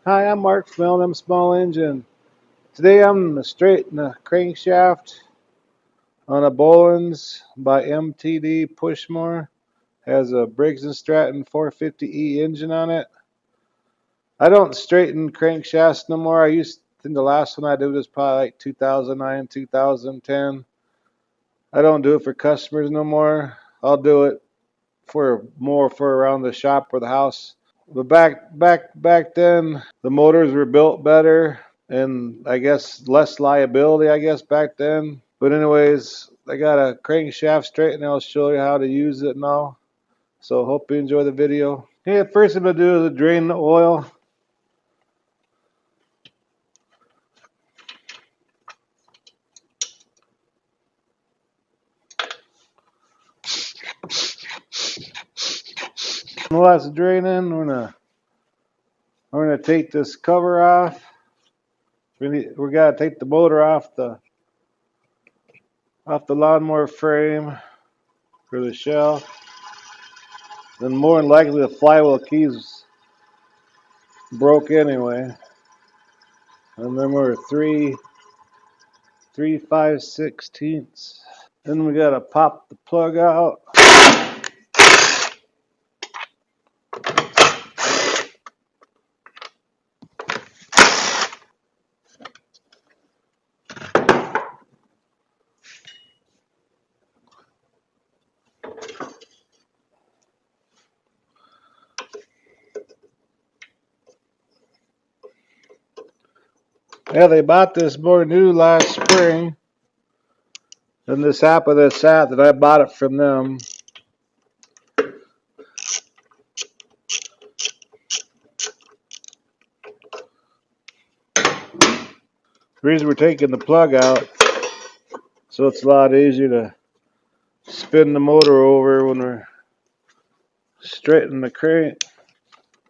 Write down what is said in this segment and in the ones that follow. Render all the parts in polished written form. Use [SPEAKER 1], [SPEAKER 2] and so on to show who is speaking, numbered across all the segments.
[SPEAKER 1] Hi, I'm Mark from L&M Small Engine. Today I'm straightening a crankshaft on a Bollins by MTD push mower. Has a Briggs & Stratton 450E engine on it. I don't straighten crankshafts no more. I think the last one I did was probably like 2009, 2010. I don't do it for customers no more. I'll do it for more for around the shop or the house. But back then, the motors were built better, and I guess less liability, I guess, back then. But anyways, I got a crankshaft straighten. I'll show you how to use it now. So hope you enjoy the video. Okay, first I'm gonna do is drain the oil. While that's draining, we're gonna take this cover off. We gotta take the motor off the lawnmower frame for the shell. Then more than likely the flywheel keys broke anyway. And then we're 3/5/16. Then we gotta pop the plug out. Yeah, they bought this more new last spring. And this happened that I bought it from them. The reason we're taking the plug out, so it's a lot easier to spin the motor over when we're straightening the crank.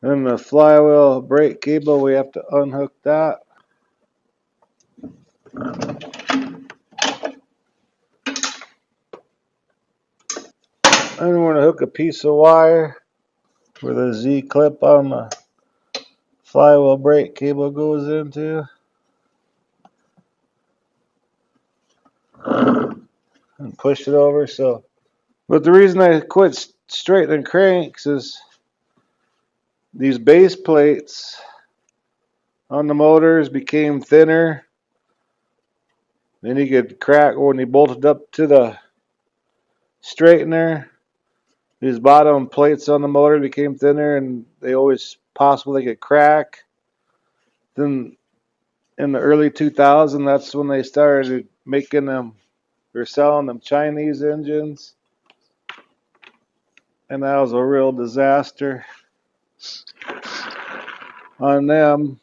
[SPEAKER 1] And the flywheel brake cable, we have to unhook that. And we're going to hook a piece of wire where the Z clip on the flywheel brake cable goes into. And push it over. But the reason I quit straightening cranks is these base plates on the motors became thinner. Then you could crack when you bolted up to the straightener. These bottom plates on the motor became thinner, and they always possibly could crack. Then in the early 2000s, that's when they started making them or selling them Chinese engines, and that was a real disaster on them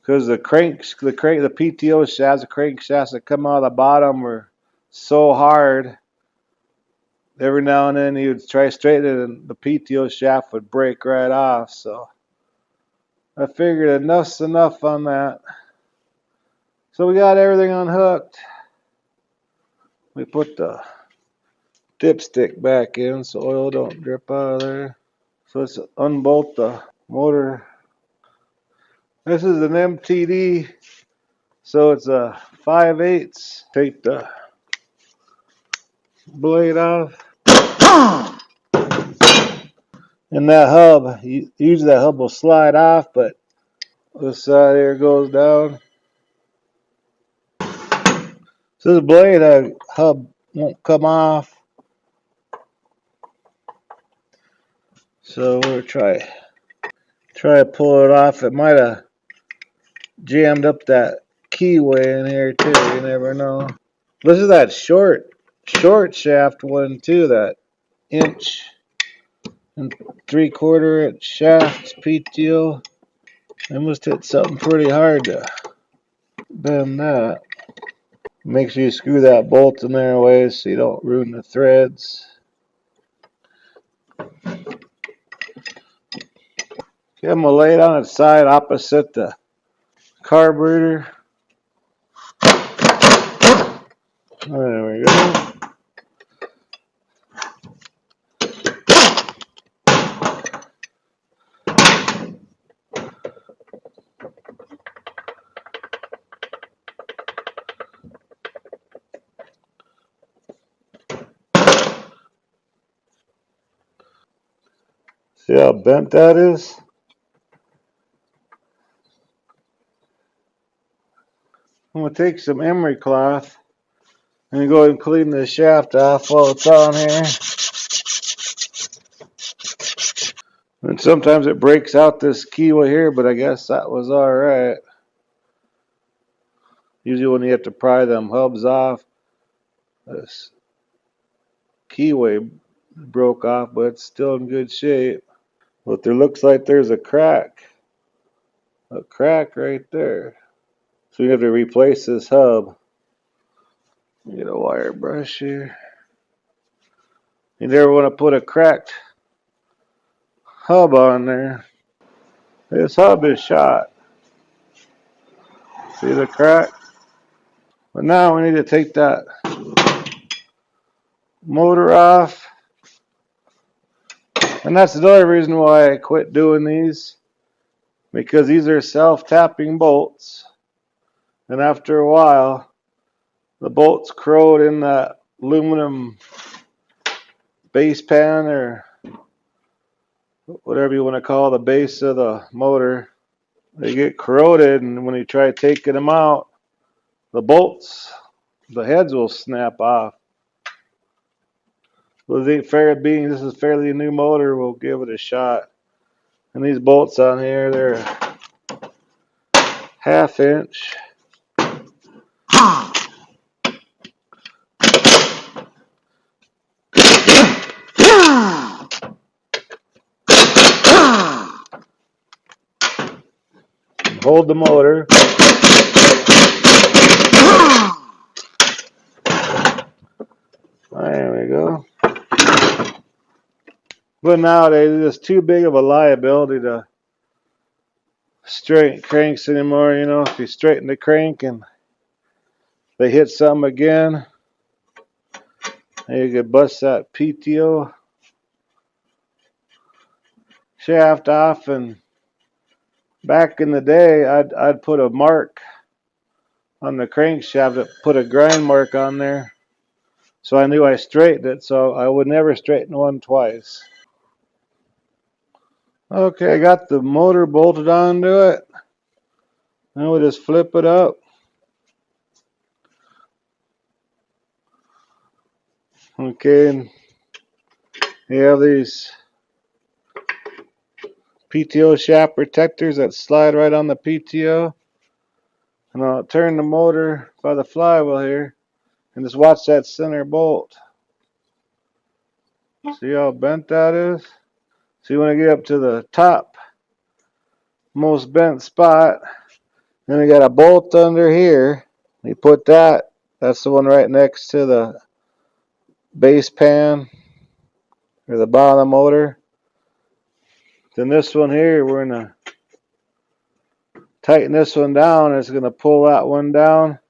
[SPEAKER 1] because the PTO shafts, the crankshafts that come out of the bottom were so hard. Every now and then you'd try straightening it and the PTO shaft would break right off. So I figured enough's enough on that. So we got everything unhooked. We put the dipstick back in so oil don't drip out of there. So let's unbolt the motor. This is an MTD, so it's a 5/8. Take the blade off. And that hub, usually that hub will slide off, but this side here goes down. So this blade hub won't come off. So we'll try to pull it off. It might have jammed up that keyway in here too. You never know. This is that short shaft one too. That 1.75 inch shaft PTO. I must hit something pretty hard to bend that. Make sure you screw that bolt in there away so you don't ruin the threads. Okay, I'm gonna lay it on its side opposite the carburetor. There we go. See how bent that is? I'm going to take some emery cloth and go ahead and clean the shaft off while it's on here. And sometimes it breaks out this keyway here, but I guess that was alright. Usually when you have to pry them hubs off, this keyway broke off, but it's still in good shape. But there looks like there's a crack right there. So we have to replace this hub. Get a wire brush here. You never want to put a cracked hub on there. This hub is shot. See the crack? But now we need to take that motor off. And that's the other reason why I quit doing these. Because these are self-tapping bolts. And after a while, the bolts corrode in that aluminum base pan or whatever you want to call the base of the motor. They get corroded, and when you try taking them out, the bolts, the heads will snap off. Well, being this is fairly new motor, we'll give it a shot. And these bolts on here, they're 1/2 inch. Hold the motor. There we go. But nowadays, it's too big of a liability to straighten cranks anymore. You know, if you straighten the crank and they hit something again, you could bust that PTO shaft off. And back in the day, I'd put a mark on the crankshaft, put a grind mark on there, so I knew I straightened it. So I would never straighten one twice. Okay, I got the motor bolted onto it. Now we just flip it up. Okay, and you have these PTO shaft protectors that slide right on the PTO. And I'll turn the motor by the flywheel here and just watch that center bolt. See how bent that is? So you want to get up to the top most bent spot. Then we got a bolt under here. You put that. That's the one right next to the base pan or the bottom of the motor. Then this one here, we're going to tighten this one down. It's going to pull that one down.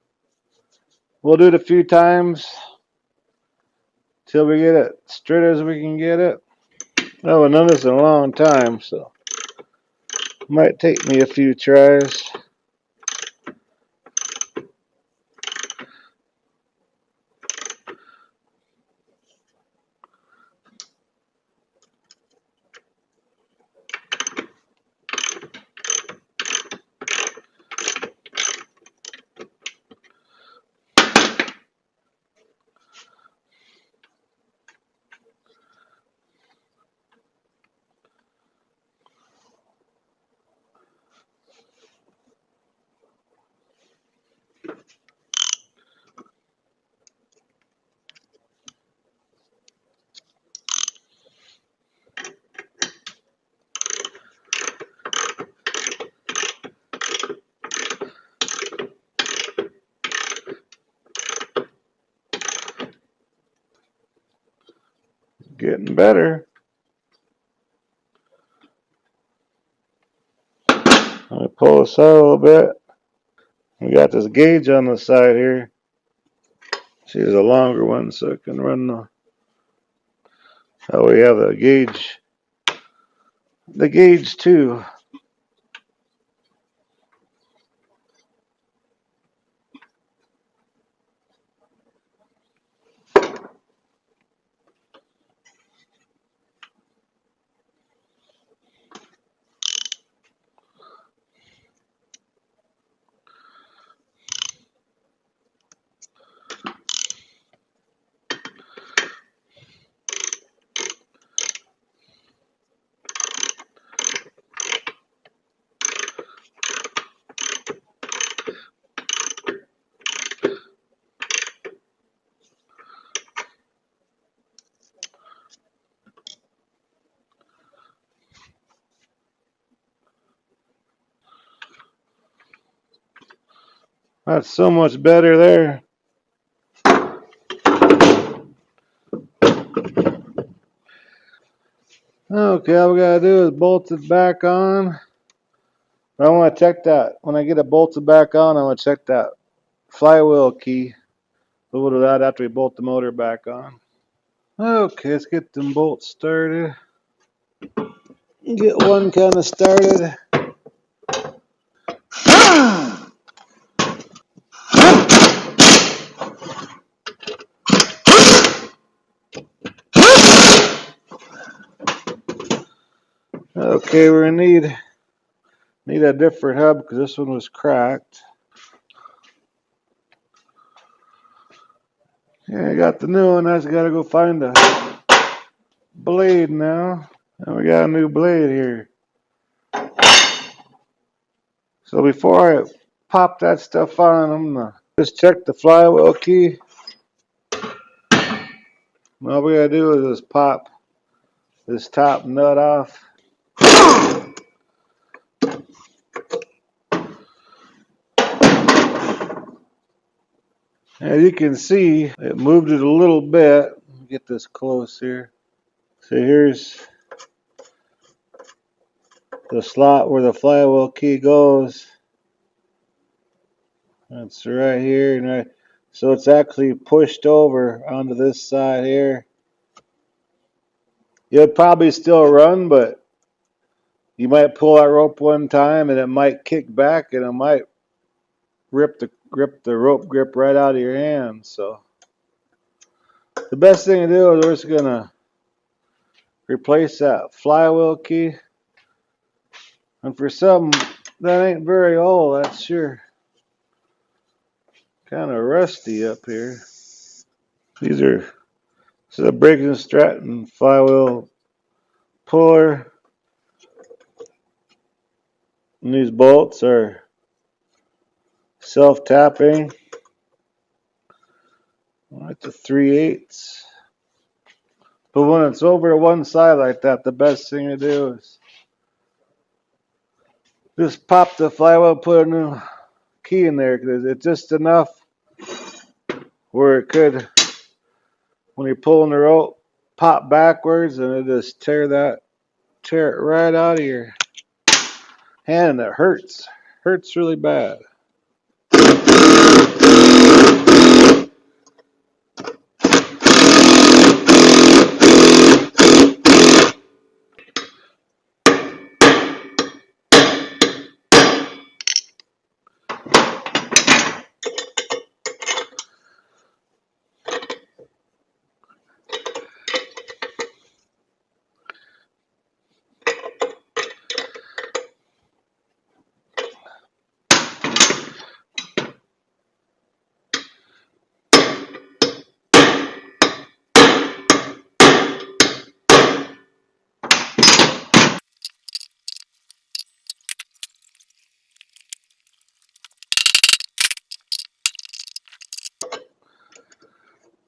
[SPEAKER 1] We'll do it a few times till we get it straight as we can get it. I haven't done this in a long time, so it might take me a few tries. Getting better. Let me pull this out a little bit. We got this gauge on the side here. See, there's a longer one, so it can run the. Oh, we have the gauge. The gauge too. That's so much better there. Okay, all we gotta do is bolt it back on. I want to check that. When I get it bolted back on, I want to check that flywheel key. We'll do that after we bolt the motor back on. Okay, let's get them bolts started. Get one kind of started. Okay, we're gonna need a different hub because this one was cracked. Yeah, I got the new one. I just gotta go find a blade now. And we got a new blade here. So before I pop that stuff on, I'm gonna just check the flywheel key. All we gotta do is just pop this top nut off. As you can see, it moved it a little bit. Get this close here. So here's the slot where the flywheel key goes. That's right here, and right. So it's actually pushed over onto this side here. It'll probably still run, but you might pull that rope one time and it might kick back and it might rip the rope grip right out of your hand. So the best thing to do is we're just gonna replace that flywheel key. And for some that ain't very old, that's sure kind of rusty up here. This is a Briggs and Stratton flywheel puller. And these bolts are self-tapping. Right to 3/8. But when it's over to one side like that, the best thing to do is just pop the flywheel, put a new key in there, because it's just enough where it could, when you're pulling the rope, pop backwards and it just tear it right out of your hand, and it hurts. Hurts really bad.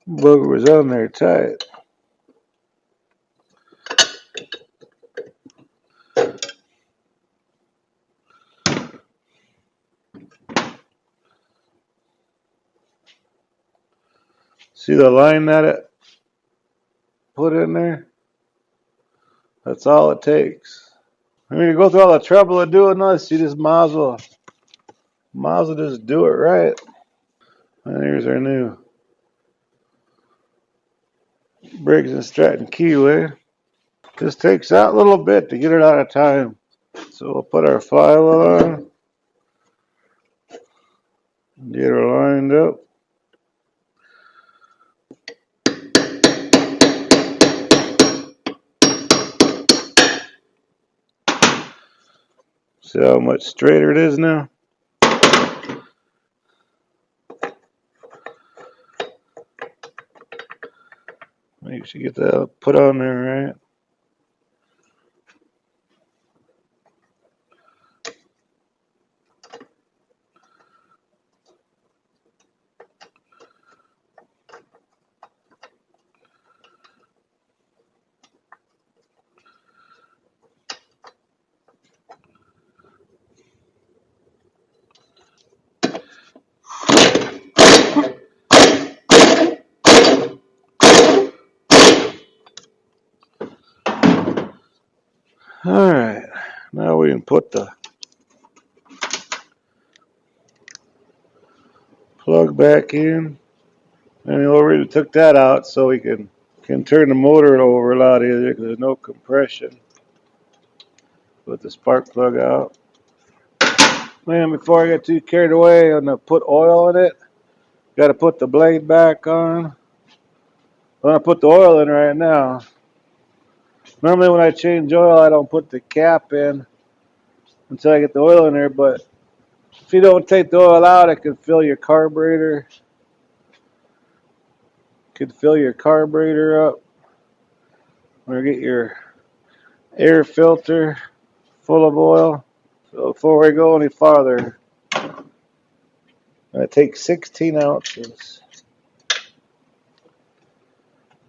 [SPEAKER 1] Booger was on there tight. See the line that it put in there? That's all it takes. I mean, you go through all the trouble of doing this, you just might as well just do it right. And here's our new Briggs and Stratton keyway. Just takes that little bit to get it out of time. So we'll put our flywheel on, get her lined up. See how much straighter it is now? Make sure you get that put on there right. Alright, now we can put the plug back in. And we already took that out so we can turn the motor over a lot easier because there's no compression. Put the spark plug out. Man, before I get too carried away, I'm going to put oil in it. Got to put the blade back on. I'm going to put the oil in right now. Normally when I change oil, I don't put the cap in until I get the oil in there, but if you don't take the oil out, it can fill your carburetor. Could fill your carburetor up. Or get your air filter full of oil. So before we go any farther, I take 16 ounces.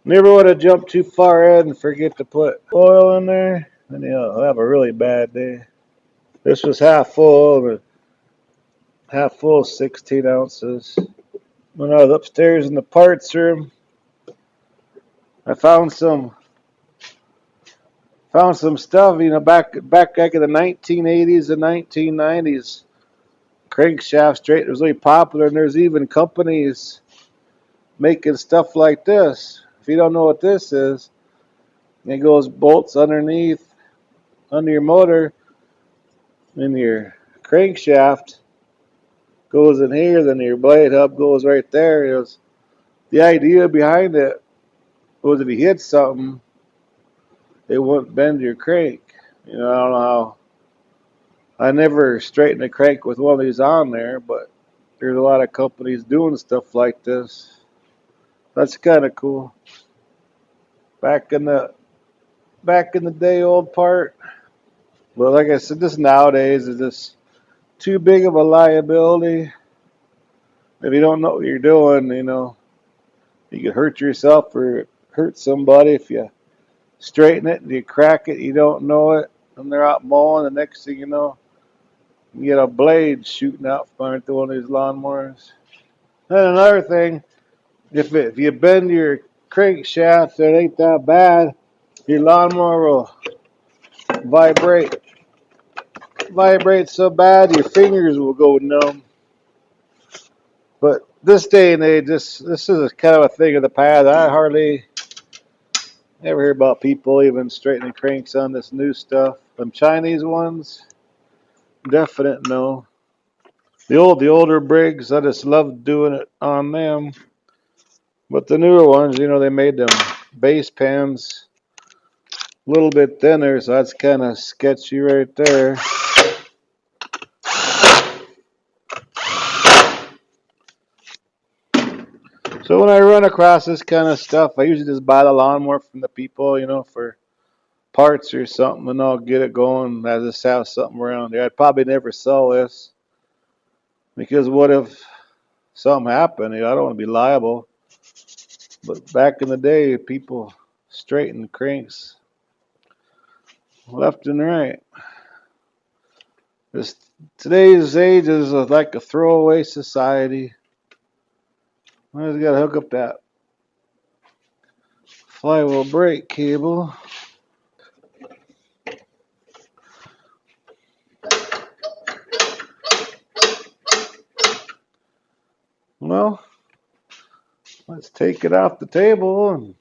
[SPEAKER 1] Never want to jump too far ahead and forget to put oil in there, and you'll have a really bad day. This was half full, 16 ounces. When I was upstairs in the parts room, I found some stuff, back in the 1980s and 1990s. Crankshaft straight was really popular, and there's even companies making stuff like this. If you don't know what this is, it goes bolts underneath, under your motor, and your crankshaft goes in here, then your blade hub goes right there. The idea behind it was if you hit something, it wouldn't bend your crank. I don't know how. I never straightened a crank with one of these on there, but there's a lot of companies doing stuff like this. That's kind of cool. Back in the day, old part. But like I said, this nowadays is just too big of a liability. If you don't know what you're doing, you could hurt yourself or hurt somebody if you straighten it and you crack it, you don't know it, and they're out mowing. The next thing you know, you get a blade shooting out from under one of these lawnmowers. And another thing, if you bend your crankshaft, it ain't that bad. Your lawnmower will vibrate so bad your fingers will go numb. But this day and age, this is kind of a thing of the past. I hardly ever hear about people even straightening cranks on this new stuff. Them Chinese ones, definite no. The older Briggs, I just loved doing it on them. But the newer ones, they made them base pans a little bit thinner, so that's kind of sketchy right there. So when I run across this kind of stuff, I usually just buy the lawnmower from the people, for parts or something, and I'll get it going. I just have something around there. I'd probably never sell this because what if something happened? I don't want to be liable. But back in the day, people straightened cranks left and right. Today's age is like a throwaway society. I just got to hook up that flywheel brake cable. Well, let's take it off the table and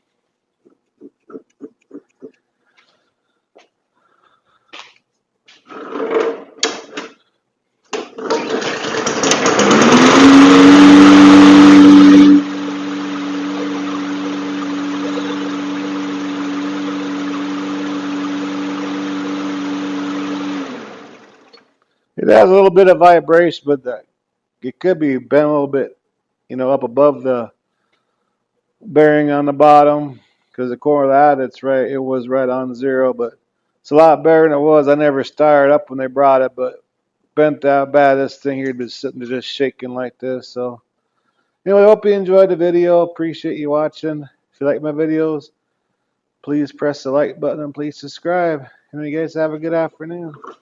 [SPEAKER 1] it has a little bit of vibration, but it could be bent a little bit, up above the bearing on the bottom, because according to that, it was right on zero, but it's a lot better than it was. I never started up when they brought it, but bent that bad. This thing here was sitting there just shaking like this. So anyway, I hope you enjoyed the video. Appreciate you watching. If you like my videos, please press the like button and please subscribe. And you guys have a good afternoon.